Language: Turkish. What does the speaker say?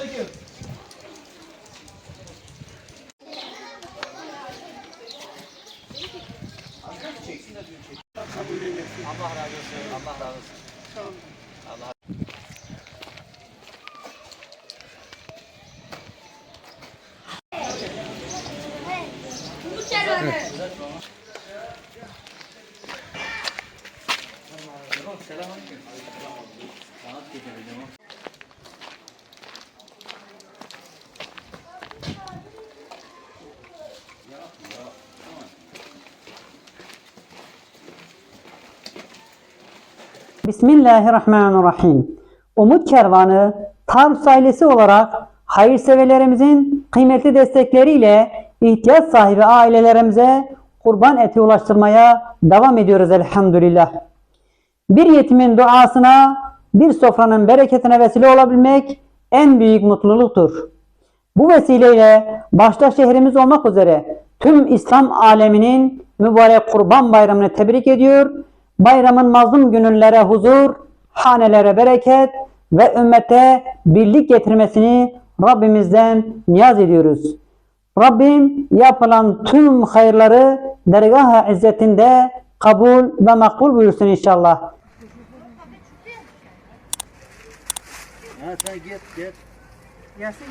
Selamünaleyküm. Allah razı olsun. Allah razı olsun. Allah. Selamünaleyküm. Sanat getireceğim. Bismillahirrahmanirrahim. Umut Kervanı, Tarsus ailesi olarak hayırseverlerimizin kıymetli destekleriyle ihtiyaç sahibi ailelerimize kurban eti ulaştırmaya devam ediyoruz elhamdülillah. Bir yetimin duasına, bir sofranın bereketine vesile olabilmek en büyük mutluluktur. Bu vesileyle başta şehrimiz olmak üzere tüm İslam aleminin mübarek Kurban Bayramı'nı tebrik ediyor. Bayramın mazlum gönüllere huzur, hanelere bereket ve ümmete birlik getirmesini Rabbimizden niyaz ediyoruz. Rabbim yapılan tüm hayırları dergah-ı izzetinde kabul ve makbul buyursun inşallah. Ha sen git. Gelsin.